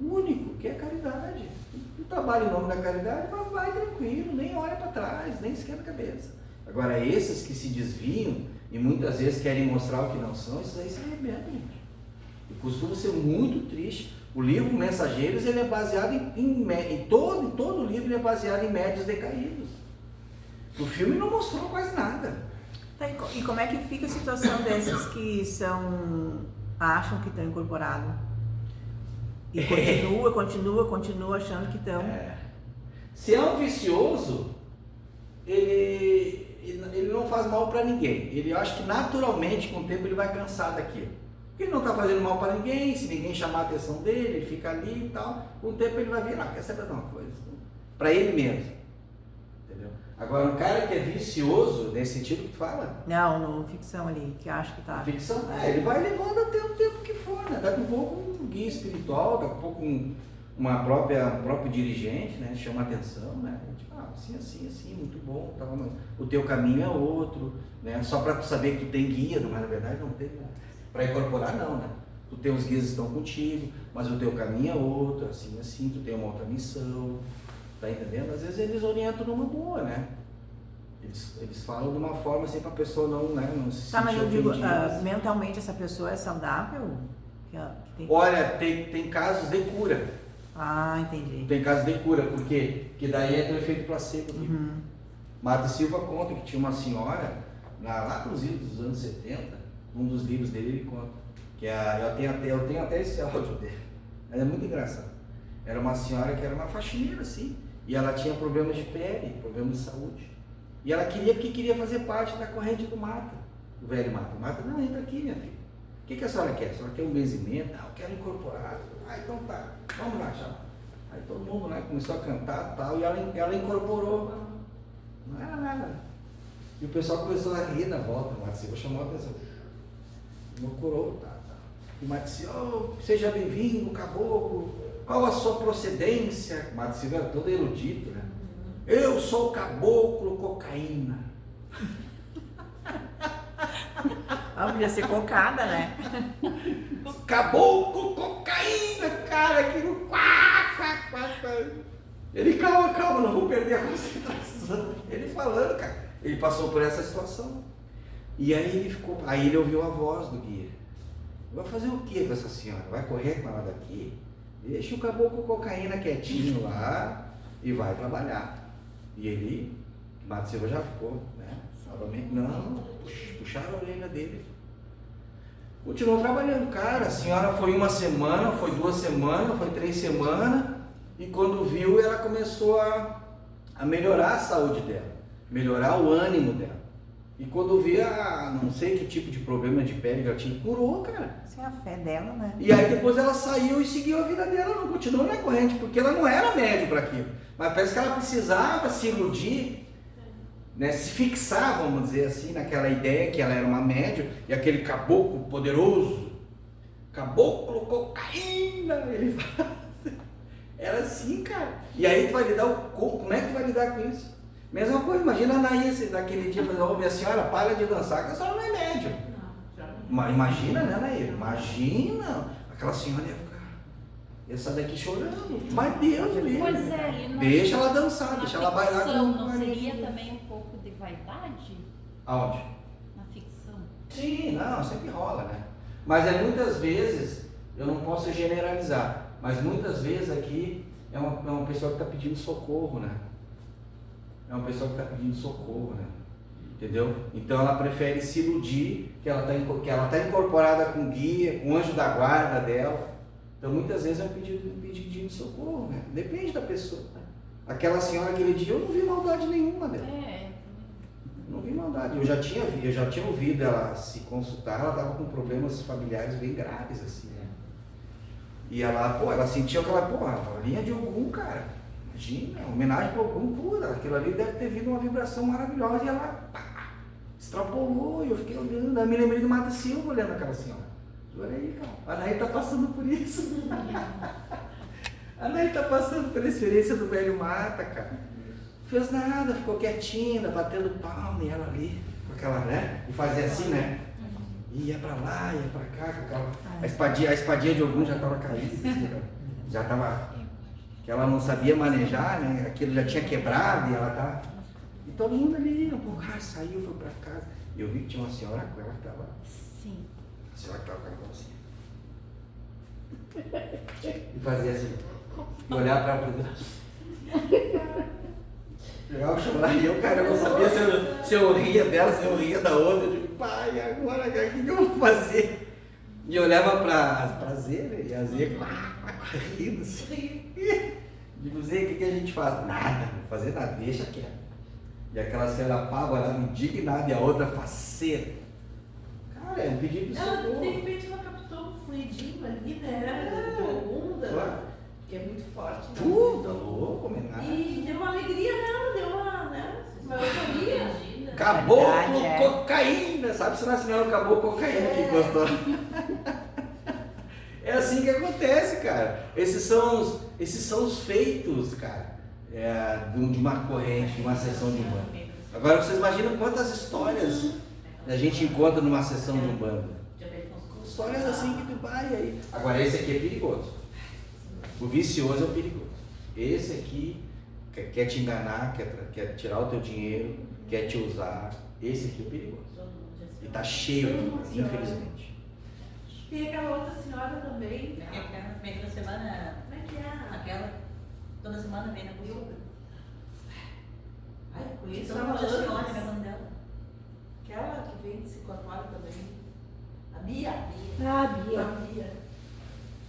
A: único, que é a caridade. Tu trabalha em nome da caridade, mas vai tranquilo, nem olha para trás, nem esquenta a cabeça. Agora, esses que se desviam e muitas vezes querem mostrar o que não são, esses aí se arrebentam, gente. E costuma ser muito triste. O livro Mensageiros, ele é baseado em todo o livro ele é baseado em médiuns decaídos. O filme não mostrou quase nada.
B: E como é que fica a situação desses que acham que estão incorporados? E continua achando que estão.
A: Se é um vicioso, ele não faz mal para ninguém. Ele acha que naturalmente, com o tempo, ele vai cansar daquilo. Porque ele não está fazendo mal para ninguém, se ninguém chamar a atenção dele, ele fica ali e tal. Com o tempo ele vai ver, quer saber de uma coisa? Para ele mesmo. Entendeu? Agora, um cara que é vicioso, nesse sentido que tu fala?
B: Não, no ficção ali, que acha que tá.
A: Ficção? Ele vai levando até o tempo que for, né? Daqui a pouco um guia espiritual, daqui a pouco um próprio dirigente, né? Chama a atenção, né? Tipo, assim, muito bom, tá, mas o teu caminho é outro, né? Só para tu saber que tu tem guia, mas na verdade não tem, né? Para incorporar não, né? Tu tem os guias que estão contigo, mas o teu caminho é outro, assim, tu tem uma outra missão, tá entendendo? Às vezes eles orientam numa boa, né? Eles falam de uma forma assim para a pessoa não se sentir
B: mas eu digo,
A: ofendida.
B: mentalmente essa pessoa é saudável?
A: Olha, tem casos de cura.
B: Ah, entendi.
A: Tem casos de cura, porque daí é o efeito placebo. Mata e Silva conta que tinha uma senhora, lá nos idos dos anos 70, um dos livros dele ele conta, que eu tenho até esse áudio dele, mas é muito engraçado. Era uma senhora que era uma faxineira assim, e ela tinha problemas de pele, problemas de saúde, e ela queria fazer parte da corrente do Mata, o velho Mata. O Mata, não, entra aqui, minha filha. O que a senhora quer? A senhora quer um benzimento? Eu quero incorporar. Então tá, vamos lá, já. Aí todo mundo começou a cantar e tal, e ela incorporou. Não era nada. E o pessoal começou a rir na volta. O Mata Silva chamou a atenção. Incorporou, tá. E o Mata Silva, seja bem-vindo, caboclo. Qual a sua procedência? O Mata Silva era todo erudito, né? Eu sou caboclo cocaína.
B: Podia ser cocada, né?
A: Caboclo cocaína, cara, aquilo. Ele, calma, não vou perder a concentração. Ele falando, cara. Ele passou por essa situação. E aí ele ouviu a voz do guia. Vai fazer o que com essa senhora? Vai correr com ela daqui? Deixa o caboclo cocaína quietinho lá e vai trabalhar. E ele, Mato Silva já ficou, né? Novamente, não, puxaram a orelha dele. Continuou trabalhando, cara. A senhora foi 1 semana, foi 2 semanas, foi 3 semanas, e quando viu, ela começou a melhorar a saúde dela, melhorar o ânimo dela. E quando via, não sei que tipo de problema de pele que ela tinha, curou, cara.
B: Isso é a fé dela, né?
A: E aí depois ela saiu e seguiu a vida dela, não continuou na corrente, porque ela não era médio para aquilo. Mas parece que ela precisava se iludir, né, se fixar, vamos dizer assim, naquela ideia que ela era uma médium, e aquele caboclo poderoso, caboclo cocaína, ele fala, era assim, cara. E aí tu vai lidar, como é que tu vai lidar com isso? Mesma coisa, imagina a Anaís daquele dia, fazer, ô minha senhora, para de dançar, que a senhora não é médium. Imagina, né, Anaís? Imagina, aquela senhora ia ficar, ia sair daqui chorando, mas Deus livre.
C: Pois é, ali
A: Deixa ela dançar, deixa ela bailar com
C: não seria também um pouco de vaidade
A: Aonde?
C: na ficção?
A: Sim, não, sempre rola, né? Mas é muitas vezes, eu não posso generalizar, mas muitas vezes aqui é uma pessoa que está pedindo socorro, né? É uma pessoa que está pedindo socorro, né? Entendeu? Então ela prefere se iludir que ela tá incorporada com guia, com anjo da guarda dela. Então muitas vezes é um pedido de socorro, né? Depende da pessoa. Aquela senhora aquele dia, eu não vi maldade nenhuma dela. Não vi maldade. Eu já tinha ouvido ela se consultar, ela estava com problemas familiares bem graves, assim, né? E ela sentiu aquela, a linha de Ogum, cara. Imagina, homenagem para Ogum pura. Aquilo ali deve ter vindo uma vibração maravilhosa e ela extrapolou. E eu fiquei olhando, aí me lembrei do Mato Silva olhando aquela senhora. Olha aí, cara, a Anaí tá passando por isso. A Anaí tá passando pela experiência do velho Mata, cara. Não fez nada, ficou quietinha, batendo palma e ela ali, com aquela, né? E fazia assim, né? Ia pra lá, ia pra cá, com aquela. A espadinha de Ogum já tava caindo, assim, já tava. Que ela não sabia manejar, né? Aquilo já tinha quebrado e ela tá. E todo mundo ali, um pouco, saiu, foi pra casa. E eu vi que tinha uma senhora com ela que tava.
C: Sim.
A: A senhora que tava com ela assim. E fazia assim. E olhar pra ela. Jogava o chorar e eu, cara, eu não sabia se eu ria dela, se eu ria da outra. Eu digo, pai, agora, cara, o que eu vou fazer? E eu olhava pra Zê, e a Zê rindo assim. Digo, Zê, o que a gente faz? Nada, não fazer nada, deixa quieto. E aquela senhora apavorada, indignada, e a outra faceira. Cara, é um pedido de
D: Ela,
A: socorro.
D: de repente, ela captou um fluidinho ali, né? De Ogum, que é muito forte. Né?
A: Tudo, louco, homenagem.
D: E deu uma alegria nela, deu uma euforia.
A: Caboclo
B: Verdade, é.
A: cocaína, sabe? Se não é o caboclo cocaína que gostou. É assim que acontece, cara. Esses são os feitos, cara, de uma corrente, de uma sessão de Umbanda. Agora vocês imaginam quantas histórias a gente encontra numa sessão de Umbanda. Histórias assim que tu vai aí. Agora esse aqui é perigoso. O vicioso é o perigoso. Esse aqui quer te enganar, quer tirar o teu dinheiro, quer te usar. Esse aqui é perigoso. E tá cheio, infelizmente.
D: Tem aquela outra senhora também.
E: Vem toda semana.
D: Como é que é?
E: Aquela. Toda semana vem na consulta.
D: Ai, conheço
E: Então,
D: ela
E: a senhora,
D: antes.
E: que é o nome dela.
D: Aquela que vem de se incorpora também. A Bia.
F: Ah, Bia.
D: A Bia.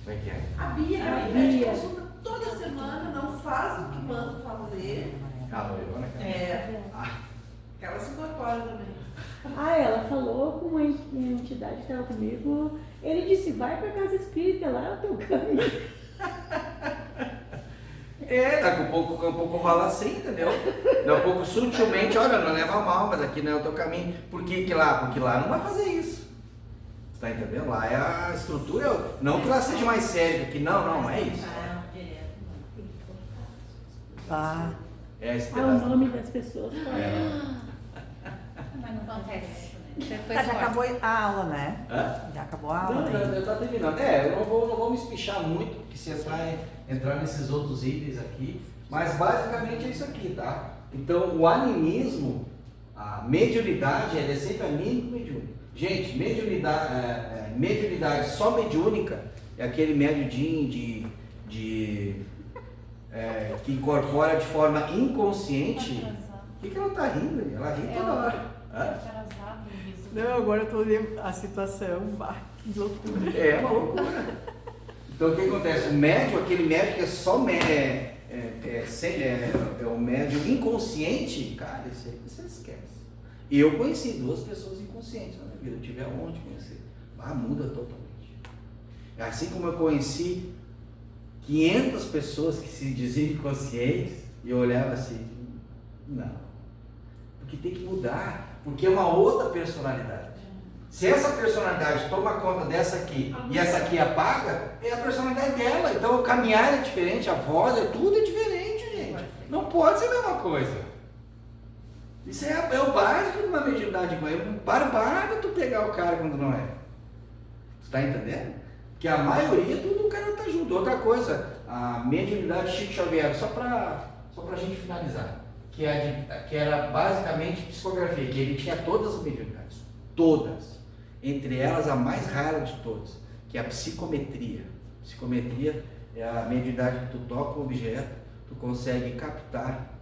A: Como é que é?
D: A Bia,
F: A
D: ela pede
F: Bia.
D: consulta toda semana, não faz o que manda fazer.
A: A loirona, cara.
D: Que ela se incorpora também.
F: Ah, ela falou com uma entidade que estava comigo. Ele disse, vai pra casa espírita, lá é o teu caminho.
A: Daqui a pouco rola assim, entendeu? Daqui a pouco sutilmente, olha, não leva mal, mas aqui não é o teu caminho. Por que que lá? Porque lá não vai fazer isso. Você tá entendendo? Lá é a estrutura, não que lá seja mais sério, que não é isso.
B: Ah,
A: É esse
F: Ah, o
A: pedaço.
F: nome das pessoas.
C: Mas não acontece.
B: já acabou a aula, né?
A: Hã?
B: Já acabou a aula,
A: Não,
B: né?
A: eu tô terminando. Eu não vou me espichar muito, porque você vai entrar nesses outros itens aqui, mas basicamente é isso aqui, tá? Então, o animismo, a mediunidade, ela é sempre anímico e mediúnico. Gente, mediunidade só mediúnica é aquele médium de que incorpora de forma inconsciente.
C: Atrasado.
A: Por que ela tá rindo? Ela ri toda hora. Hã?
C: Atrasado, isso.
B: Não, agora eu tô olhando a situação, bah, que loucura.
A: É uma loucura. Então o que acontece? O médium, aquele médium que é só o médium inconsciente, cara, isso aí você esquece. E eu conheci 2 pessoas inconscientes na minha vida, eu tive aonde conhecer. Muda totalmente. Assim como eu conheci 500 pessoas que se diziam inconscientes, e eu olhava assim, não, porque tem que mudar, porque é uma outra personalidade. Se essa personalidade toma conta dessa aqui e essa aqui apaga, é a personalidade dela. Então o caminhar é diferente, a voz, tudo é diferente, gente. Não pode ser a mesma coisa. Isso é o básico de uma mediunidade. É barbado tu pegar o cara quando não é. Tu tá entendendo? Porque a maioria, tudo o cara tá junto. Outra coisa, a mediunidade Chico Xavier, só pra gente finalizar, que era basicamente psicografia, que ele tinha todas as mediunidades. Todas. Entre elas, a mais rara de todas, que é a psicometria. Psicometria é a mediunidade que tu toca o objeto, tu consegue captar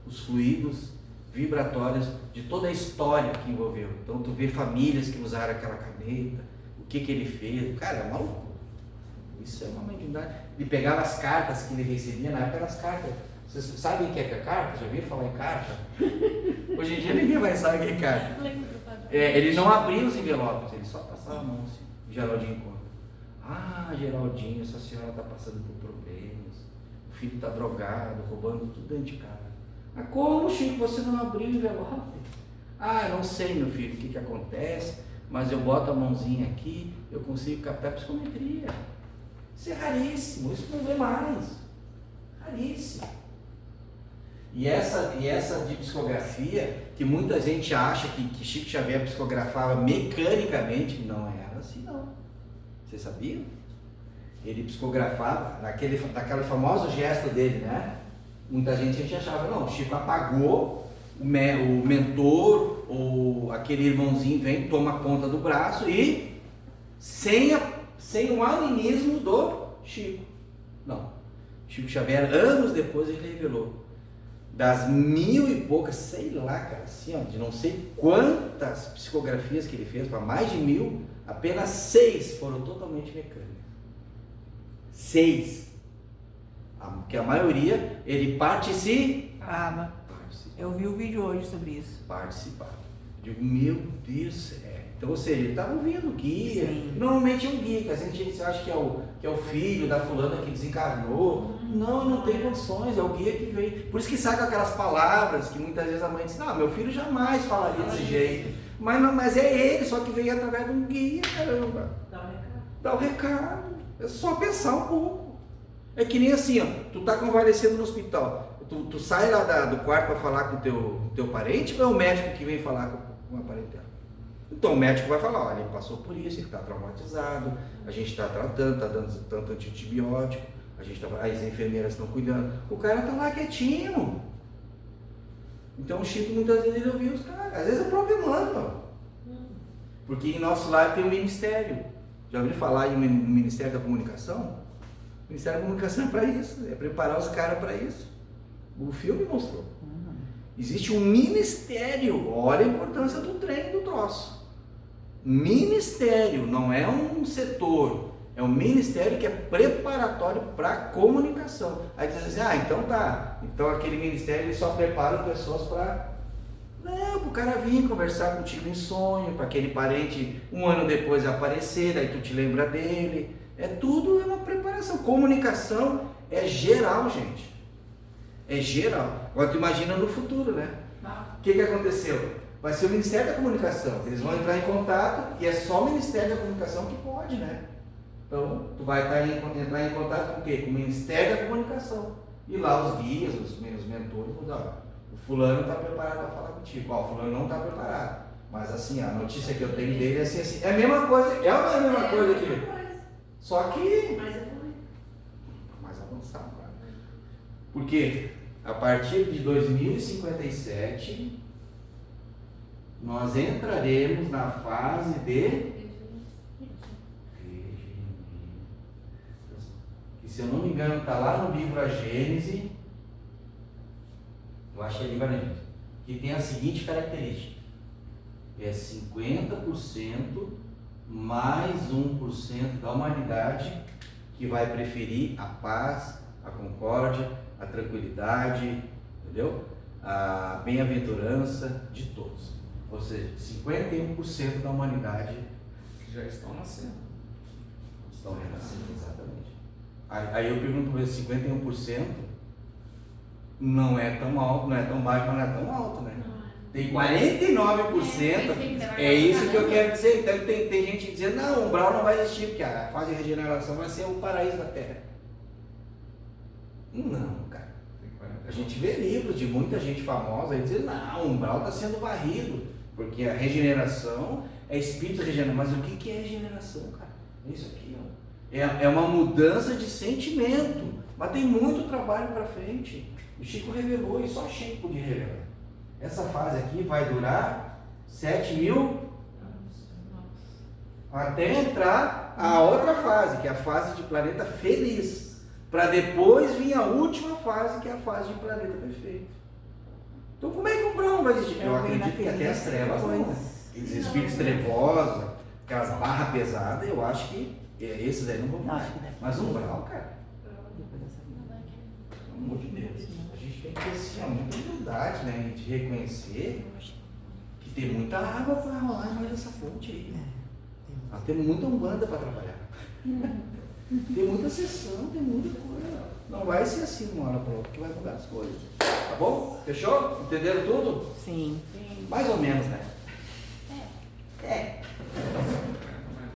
A: os fluidos vibratórios de toda a história que envolveu. Então, tu vê famílias que usaram aquela caneta, o que ele fez. Cara, é uma loucura. Isso é uma mediunidade. Ele pegava as cartas que ele recebia, na época eram as cartas. Vocês sabem o que é carta? Já ouviram falar em carta? Hoje em dia ninguém mais sabe o que é carta. Ele não abria os envelopes, ele só passava a mão assim. Geraldinho conta. Geraldinho, essa senhora está passando por problemas. O filho está drogado, roubando tudo dentro de casa. Mas como, Chico, você não abriu o envelope? Eu não sei, meu filho, o que acontece, mas eu boto a mãozinha aqui, eu consigo captar a psicometria. Isso é raríssimo, isso não vê mais. Raríssimo. E essa de psicografia, que muita gente acha que Chico Xavier psicografava mecanicamente, não era assim não. Vocês sabiam? Ele psicografava naquele famoso gesto dele, né? Muita gente achava, não, Chico apagou, o mentor ou aquele irmãozinho vem, toma conta do braço e sem o animismo do Chico. Não. Chico Xavier, anos depois, ele revelou. Das 1000 e poucas, sei lá, cara, assim, ó, de não sei quantas psicografias que ele fez, para mais de 1000, apenas 6 foram totalmente mecânicas. 6. Porque a maioria, ele participava.
B: Eu vi o vídeo hoje sobre isso.
A: Participava. Digo, meu Deus, então, ou seja, ele estava ouvindo guia.
B: Sim.
A: Normalmente é um guia, que a gente acha que é o filho da fulana que desencarnou. Não tem condições, é o guia que veio. Por isso que sai com aquelas palavras que muitas vezes a mãe diz, não, meu filho jamais falaria desse jeito. Mas é ele, só que veio através de um guia, caramba. Dá o recado. É só pensar um pouco. É que nem assim, ó, tu tá convalescendo no hospital. Tu sai lá do quarto para falar com o teu parente ou é o médico que vem falar com a parentela? Então o médico vai falar, olha, ele passou por isso, ele está traumatizado, a gente está tratando, está dando tanto antibiótico, as enfermeiras estão cuidando. O cara está lá quietinho. Então o Chico muitas vezes ele ouviu os caras, às vezes é o próprio Emmanuel. Porque em nosso lar tem um ministério. Já ouviu falar em Ministério da Comunicação? O Ministério da Comunicação é para isso, é preparar os caras para isso. O filme mostrou. Existe um ministério, olha a importância do trem do troço. Ministério, não é um setor, é um ministério que é preparatório para a comunicação. Aí diz assim, então tá, então aquele ministério ele só prepara pessoas para... Não, para o cara vir conversar contigo em sonho, para aquele parente um ano depois aparecer, aí tu te lembra dele. Tudo é uma preparação. Comunicação é geral, gente. É geral. Agora tu imagina no futuro, né? O que aconteceu? Vai ser o Ministério da Comunicação. Eles vão entrar em contato e é só o Ministério da Comunicação que pode, né? Então, tu vai entrar em contato com o quê? Com o Ministério da Comunicação. E lá os guias, os mentores vão dar, o fulano está preparado para falar contigo. O fulano não está preparado. Mas assim, a notícia que eu tenho dele é assim. É a mesma coisa, é ou não é a mesma coisa aqui? Só que mais avançado. Porque a partir de 2057 nós entraremos na fase de regimento. Que se eu não me engano, está lá no livro A Gênese, eu acho que é livro A Gênese, que tem a seguinte característica: é 50% mais 1% da humanidade que vai preferir a paz, a concórdia, a tranquilidade, entendeu? A bem-aventurança de todos. Ou seja, 51% da humanidade já estão nascendo. Estão renascendo, exatamente. Aí eu pergunto para você, 51% não é tão alto, não é tão baixo, mas não é tão alto, né? Tem 49%, é isso que eu quero dizer. Então tem gente dizendo, não, o umbral não vai existir, porque a fase de regeneração vai ser o paraíso da Terra. Não, cara. A gente vê livros de muita gente famosa aí dizendo, não, o umbral está sendo varrido, porque a regeneração é espírito regenerando. Mas o que é regeneração, cara? É isso aqui, ó. É uma mudança de sentimento, mas tem muito trabalho para frente. O Chico revelou e só Chico podia revelar. Essa fase aqui vai durar 7.000 até entrar a outra fase, que é a fase de planeta feliz. Para depois vir a última fase, que é a fase de planeta perfeito. Então como é que o umbral vai existir? Eu acredito que até as trevas não. Aqueles espíritos trevosos, aquelas barras pesadas, eu acho que esses aí não vão mais. Mas o umbral, cara, pelo amor de Deus, a gente tem que ter assim, muita humildade, né? De reconhecer que tem muita água para rolar mais essa fonte aí. Nós temos muita umbanda para trabalhar. Tem muita sessão, tem muita coisa. Não vai ser assim de uma hora para outra que vai mudar as coisas. Tá bom? Fechou? Entenderam tudo?
B: Sim.
A: Mais ou menos, né?
C: É.